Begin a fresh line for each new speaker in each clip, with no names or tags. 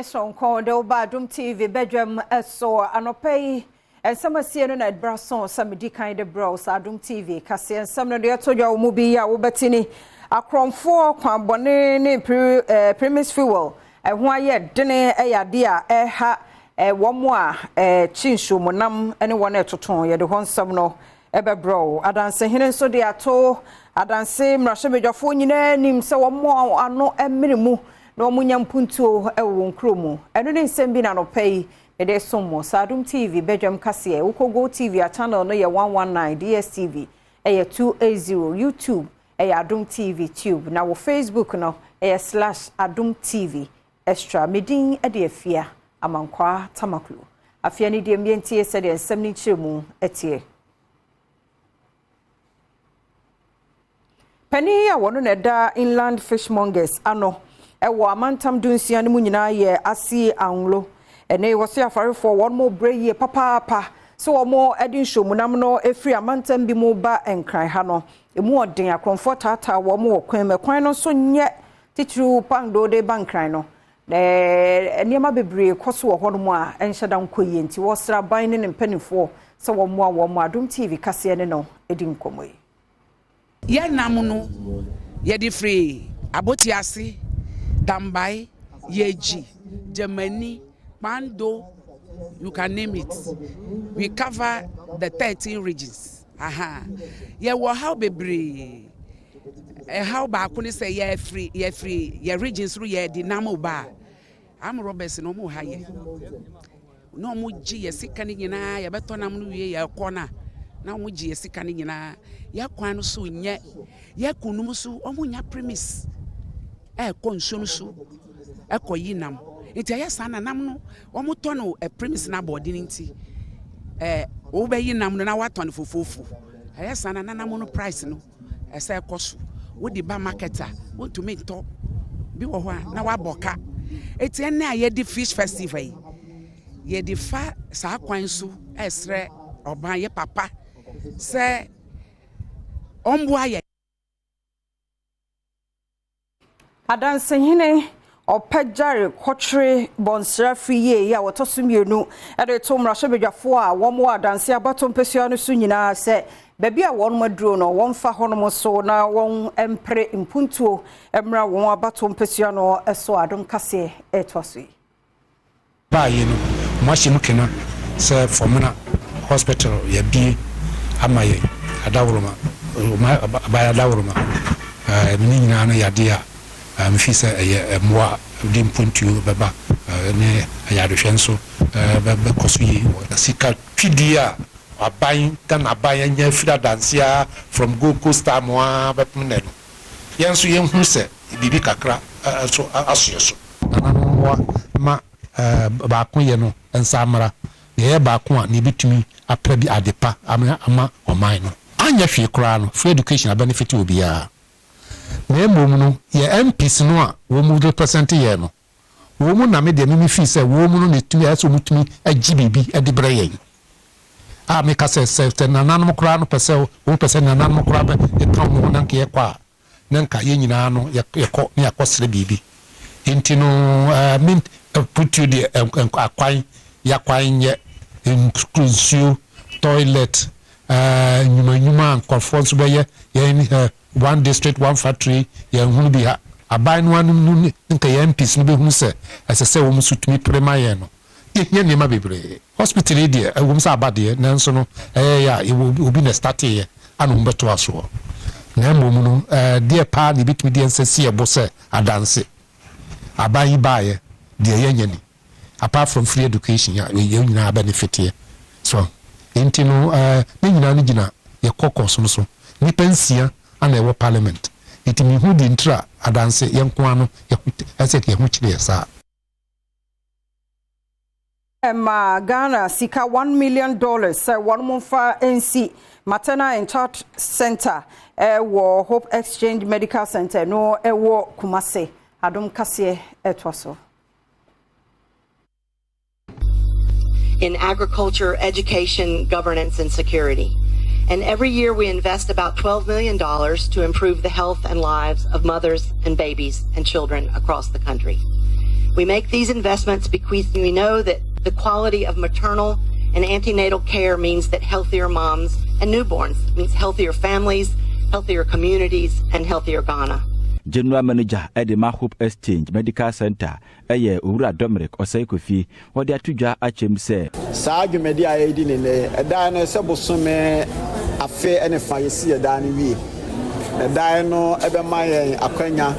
So called Badwam TV Badwam so anopai and some no na brason some di kind of bros Adom TV kase and some no de to your mubi ya wo betini akromfo kwan bone ne premise fuel e ho aye dene e yade a ha wo mo a chinsu monam ene won etoton ye de ho nsam no e be bro adanse hene so de ato adanse mrahwebedwafo nyina nim se wo mo ano emirimu no munya mpuntuo ewo nkromu eno ne nsem bi na no pay e de somo Adom TV Badwam kase ukogo TV a channel no ye 119 DSTV ye 280 YouTube Adom TV tube na wo Facebook no /Adom TV extra medin e de afia amankwa tamaklu afia ni de mientie se de nsem ni chiremu etie pani ya wono na da inland fishmongers ano ewo amantam dunsia ne mu nyina ye asi anlo ene wo se afarefo won mo breye papa so wo mo edin shomunam no efri amantam bi mo ba enkran ha no emu odin akromfo tata wo mo kwan no so nye titru pando de bankran no eniema bebre koso wo hono mo a enhyeda nkoye nti wo sra ban ne mpanifo so wo mo Adom TV kase ne no edin komoyi
ye nam no ye di free abotiase Dambai, Yeji, Germany, Mando, you can name it. We cover the 13 regions. Aha. Yeah, well, how be how back when say yeah free, yeah regions through yeah dynamo bar. I'm Robertson no more higher. No more G, a sick canning in a better nam ya corner. Now muji a sick canning in a ya quano soon yet. Ya kunumusu, omunya premise. Konsunusu ekoyinam enti ayesa na nam no omoto no premise na boarding nti wo be yinam no na waton fofofu ayesa na nam no price no ese ekoso wo di ba marketer want to make to bi wo ho na waboka enti ene aye di fish festival ye di fa sa kwan so esre oban ye papa se ombo aye
adanse hene opejare kotre bonsra friye ya wotosumienu ede to mrahwebedwafo a wo mo adanse abatom pesua no so nyina se baby a won maduro no won fa honom so na won empre impuntuo emra won abatom pesua no eso Adom kase etwaso
ba yi no machine kena se formuna hospital ya bi amaye adawroma ba adawroma mini nyina no yade a mfisa mwa di mpuntu baba ne ayadhwe nso baba koso yi sika twidia aban tan aban nya fira dansia from Gold Star moa bepne no yenso yenhu se bibi kakra so asoyeso nananwa ma ba ko ye no ensamra ye ba ko a ne bitumi apra bi adepa ama oman no anya hwe kra no free education benefit obia na emom no ye MPs no a wo mu represent ye no wo mu na me de me fi se wo mu no netumi aso mutumi agi bibi ade bre ye a me ka se na nanom kra no pese wo pese na nanom kra be e kan mo na nke kwa na nka ye nyina no ye ko ne akosre bibi enti no min put you the akwan ya kwan ye inclusive toilet nyuma nkofo be ye one district one factory ya hunu bi ha aban no anu nka ya MPs no be hunu se asese wo musutumi prema ye no ye nema bebre hospital dia wo msa abade nanso no ya obi na start ye anu mbeto aso na mmom no dia pa ni bitumi dia nsese ye bo se adanse aban yi baaye dia ye nyani apart from free education ya ye nyina benefit ye so enti no ni nyina no gina ye kokos no so ni pensia ana ewo parliament itimi hu di ntra adanse yenko ano ese ke hu kire sa
ma Ghana sika $1 million say one monfa NC maternal and child center wo Hope Exchange Medical Center no ewo Kumase Adom kase etwaso
in agriculture, education, governance, and security. And every year we invest about $12 million to improve the health and lives of mothers and babies and children across the country. We make these investments because we know that the quality of maternal and antenatal care means that healthier moms and newborns means healthier families, healthier communities, and healthier Ghana.
General Manager Adom Hope Exchange Medical Center Owura Dominic Osaikofi what they atudwa achem say
saa dwumedi a yedi ne ɛdan no sɛ bosome afe ene fa yesi ɛdan no wie ɛdan no ɛbɛma yɛn akwanya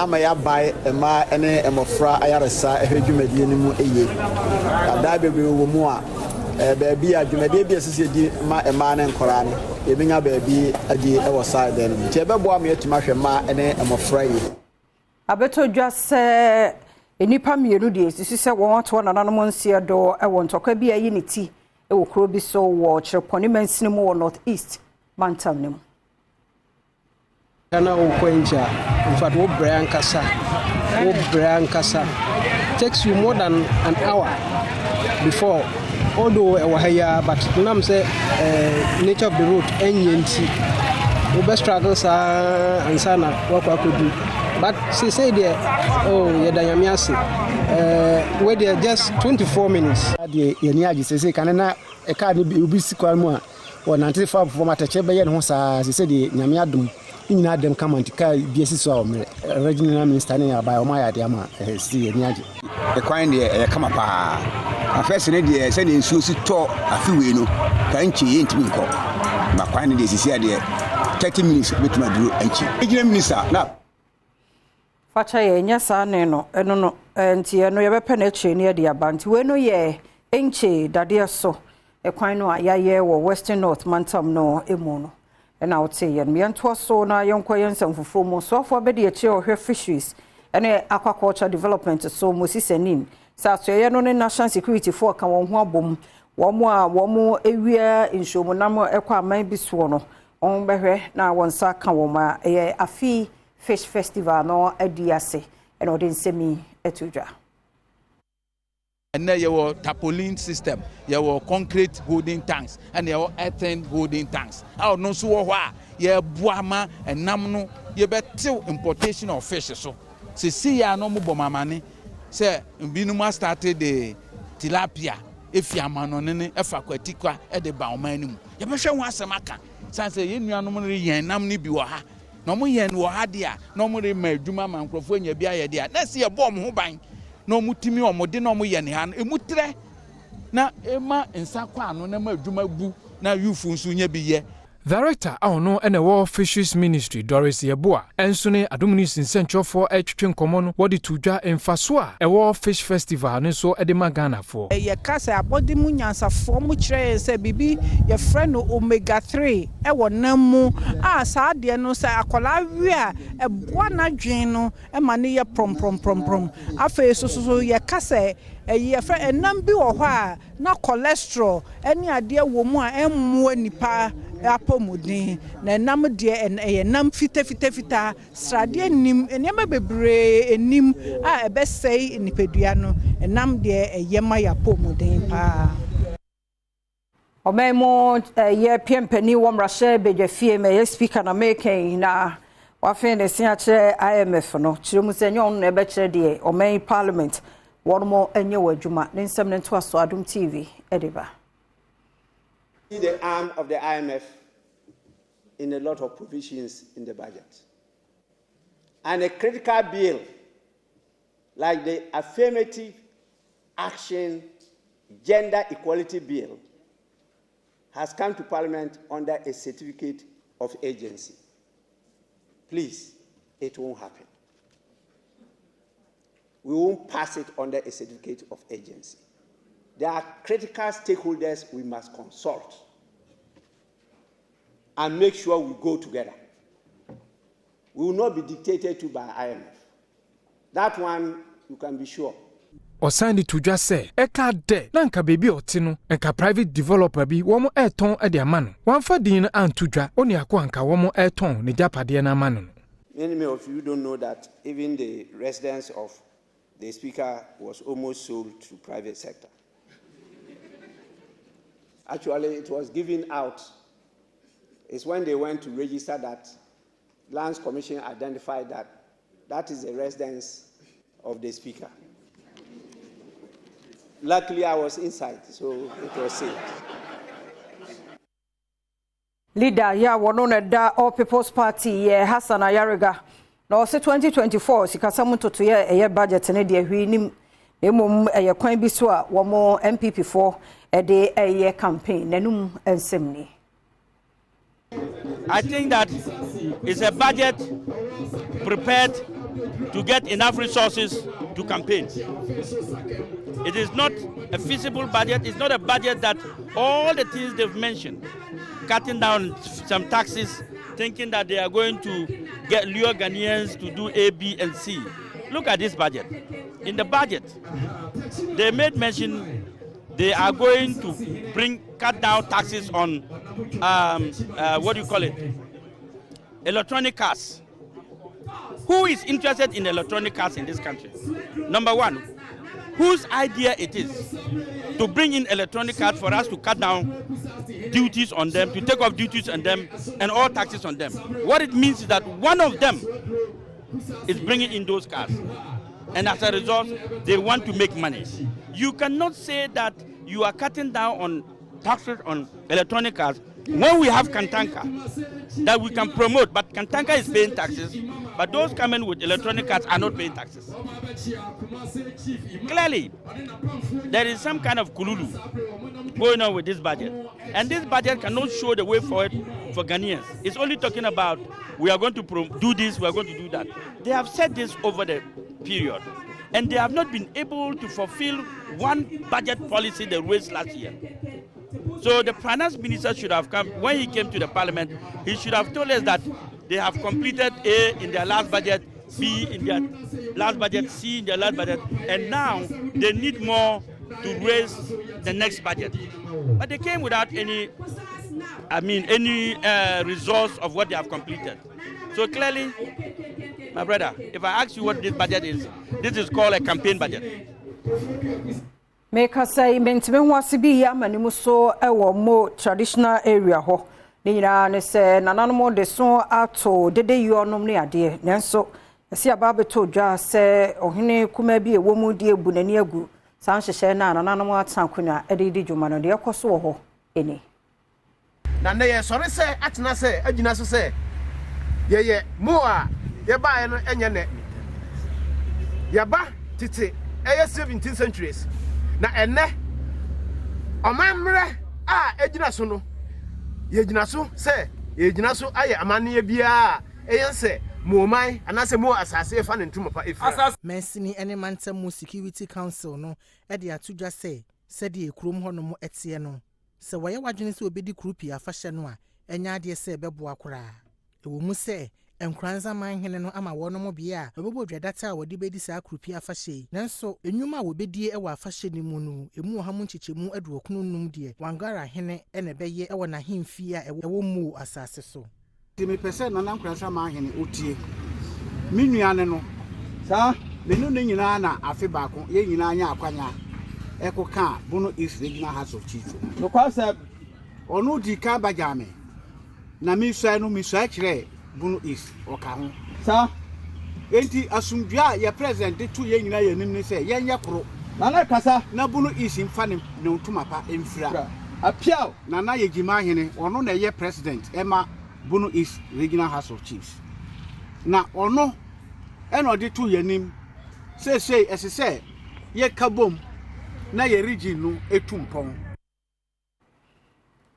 ama ya bai ɛma ene emofra ayaresa ɛhwɛ dwumedi no mu eye ɛdan bebre wo mu a baabi a dwumedi bi asisi di ma ɛma ne nkora no ebinya baabi adi ɛwɔ side den nti ɛbɛbo am yɛtuma hwɛ ma ene emofra yi
abetodwa sɛ enipa mienu de sisi sɛ wɔn ato nananom nsia do ɛwɔ ntɔkwa bi ayi ne ti ɛwɔ kuro bi so wɔ kyerɛpɔne mansini mu wɔ north east mantam ne mu
Ghana Okwenja, in fact, wo Brian Kasa takes you more than an hour before. Although wahaya, but nam say nature of the road NNT. We best struggles and sana what I could do. But she said there, oh yedayamiasi. Where they are just 24 minutes.
The Yaniaji says canana a car be ubisikwa or 95 for Matache and Hosa, she said the Yamiadum. In Adom come and carry BSS regional minister by Omaya Diama, see Niaji.
The coin there come up. A first idea sending Susie talk a few no, can't you ain't me call. My coin is here there 30 minutes with my drew and she. Minister, now.
Facha ye nyasa no eno enti eno ye bepeneche near the abantu we no ye enche dade so e kwan no ayaye wo Western North Mantam no emu no. And I would say, and me and so now young coins and for more so for bedi a chair or her fisheries and aquaculture development so Moses and in South no national security for can one boom, one more area in Shomonamo Equa may be sworn on behe now one sack woma a fee fish festival no a diase and odin semi etuja.
And now your tarpaulin system, your concrete holding tanks, and your earthen holding tanks. I don't know so why your buama and namno, you better importation of fish. So, see, ya no more bomamani. Say, Binuma started the tilapia. If you are manonene, if aquatica at the Baumanum, you better want some maka. Since you know, normally yen namni biwaha. No more yen wahadia, normally my Juma man crofone, your beer, let's see a bomb who bang. No mutimi or modino mo yen han emutre na ema ensakwa ano na ma adwuma bu na yufu nso nya bi ye.
Director no and a War Fisheries Ministry Doris Yeboa enso ne Adom Central for etwetwe nkomo no wodi tudwa emfaso a War Fish Festival ne so edema Ghana for
ye kasa abodi mu nyansafo mu kire se bibi ye friend omega 3 e wonam mu a saa de no se akola wi a eboa na dwen no e ma ne ye prom afa so ye kasa ye friend enam bi wo ho a na cholesterol eni ade wo mu a emmo nipa apomudin na nam de en nam fita strade nim enema bebre enim a ebesei nipedua no enam de eyema ya pomudin pa
omemo ye piempani wo mrashe bedwafie me speaker na making na wafen de siache IMF no chiremu senyon na ebe kire de omen parliament wono enye wadwuma ne nsem ne to aso Adom TV ediba.
The arm of the IMF in a lot of provisions in the budget. And a critical bill like the Affirmative Action Gender Equality Bill has come to Parliament under a certificate of agency. Please, it won't happen. We won't pass it under a certificate of agency. There are critical stakeholders we must consult and make sure we go together. We will not be dictated to by IMF. That one, you can be sure.
Osandi tudwa se eka de na nka bebi oti no nka private developer bi wo mo eton e de ama no wanfa din na antudwa oni akwa nka wo mo eton ne japade na ama no.
Many of you don't know that even the residence of the speaker was almost sold to private sector. Actually, it was given out. It's when they went to register that Lands Commission identified that that is the residence of the speaker.
Luckily, I was inside, so it was safe.
Leader, yeah, one on da All People's Party, Hassan Ayariga. No, say 2024, Sikasamu to a budget and a dear him, a coin biswa, one more MPP4, a day a year campaign, Nenum and Simni.
I think that it's a budget prepared to get enough resources to campaign. It is not a feasible budget. It's not a budget that all the things they've mentioned, cutting down some taxes, thinking that they are going to lure Ghanaians to do A, B, and C. Look at this budget. In the budget, they made mention they are going to cut down taxes on electronic cars. Who is interested in electronic cars in this country? Number one, whose idea it is to bring in electronic cars for us to cut down duties on them, to take off duties on them, and all taxes on them. What it means is that one of them is bringing in those cars. And as a result, they want to make money. You cannot say that you are cutting down on taxes on electronic cars when we have Kantanka that we can promote, but Kantanka is paying taxes, but those coming with electronic cars are not paying taxes. Clearly, there is some kind of kululu going on with this budget. And this budget cannot show the way forward for Ghanaians. It's only talking about we are going to do this, we are going to do that. They have said this over the period, and they have not been able to fulfill one budget policy they raised last year. So the finance minister should have come, when he came to the parliament, he should have told us that they have completed A in their last budget, B in their last budget, C in their last budget, and now they need more to raise the next budget. But they came without any resource of what they have completed. So clearly, my brother, if I ask you what this budget is, this is called a campaign budget.
Make us say, Mentime Wasibi Yamanimuso, a more traditional area ho. Nina say, Nanamo de son ato, de day you are normally a dear. Nanso, I see a barbeto jar say, or hine kumebi a woman dear Bunaniagu, Sanche Shena, and Anamo Tankuna, Eddie Jumano, dear Kosoho, any.
Nana, sorry, say, Atna say, Edinaso say, ye, more, ye buy and your net. Yaba, Titi, 17th centuries. Na ene omamre ejinaso no yejinaso se yejinaso aye amane bia eyense moman anase mo asase fa ne ntuma pa efra
Mensini ene mantamu security council no e de atudwa se de ekrom ho no mo etie no se waye wadwene se obedi krupi afahye no a enya ade se bebo akora ewo mu se enkranza manhene no ama wono mo bia obebo dwedata a wodi bedi sa akrupi afahye nanso enwuma wo bedie e wa afahye ni mu no emu ha mu nchichemu aduokunu num de wangara hene ene beye e wona hemfi a ewo mu asase so
me pese na nankranza manhene otie menuane no sa menu ne nyina na afi baako ye nyina anya akwanya ekoka bono is regional house of chiefs
no kwase
onu di ka bajame na mi swa kire Bunu is okaho
sa
enti asumdua ya president tu ye nyina yanim ne se ye kro
nana kasa
na bunu is mfa ne ntuma pa emfira
apiao
nana yegima hene ono na ye president ema bunu is regional house of chiefs na ono eno de tu yanim se esese ye kabom na ye region no etumpon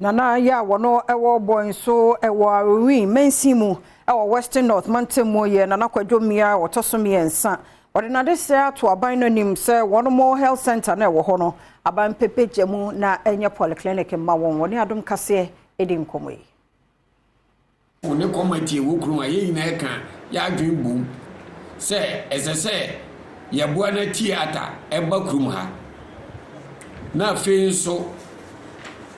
Nana ya wono ewo boy so ewo awi mensimu ewo Western North Mantemo ye nana kwadwomia otosomi ensa ordinary say to aban no nim say one more health center na ewo ho no aban pepejemu na enye polyclinic ma won Adom kase edi nkomo yi
one committee wo kru aye nyina e kan ya adwen bom say esese ye boa na theater e ba krum ha na fe so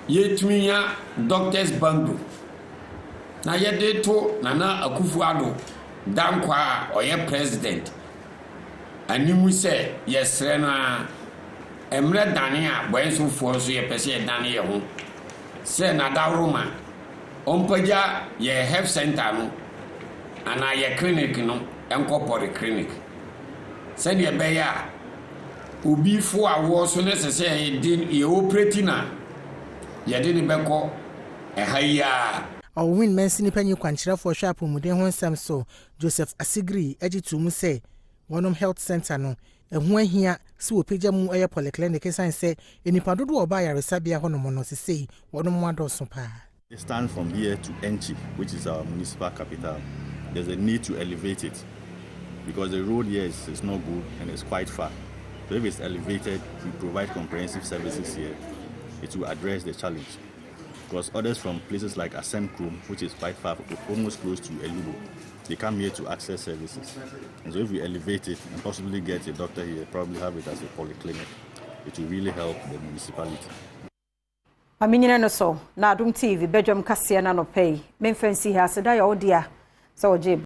Yetmiya doctors bando na yede to Nana Akufo-Addo dankwa oye president animu se yesre na emre dane a boyenso fo so ye pese dane ye ho se na dawroma ompaja ye health center no ana ye clinic no enko polyclinic se ne be ya obi fo awo so ne sese ye operating na ye de ne beko ehaya
Owin Mensini Penny Quanchira for Sharp Muden Hon Samso, Joseph Asigri, Ejitu say, Wonum Health Center no, and when here, so Pijamu Air Polyclinic and say, any Padu or buy a Resabia Honomono to say, Wonum Wado Sopa.
They stand from here to Enchi, which is our municipal capital. There's a need to elevate it because the road here is not good and it's quite far. So if it's elevated, we provide comprehensive services here. It will address the challenge. Because others from places like Asemkrum, which is quite far, almost close to Elubo, they come here to access services. And so if we elevate it and possibly get a doctor here, probably have it as a polyclinic, it will really help the municipality.
Aminina no so, na Adom TV, Badwam Kasia na no pay. Memfancy has a dia, so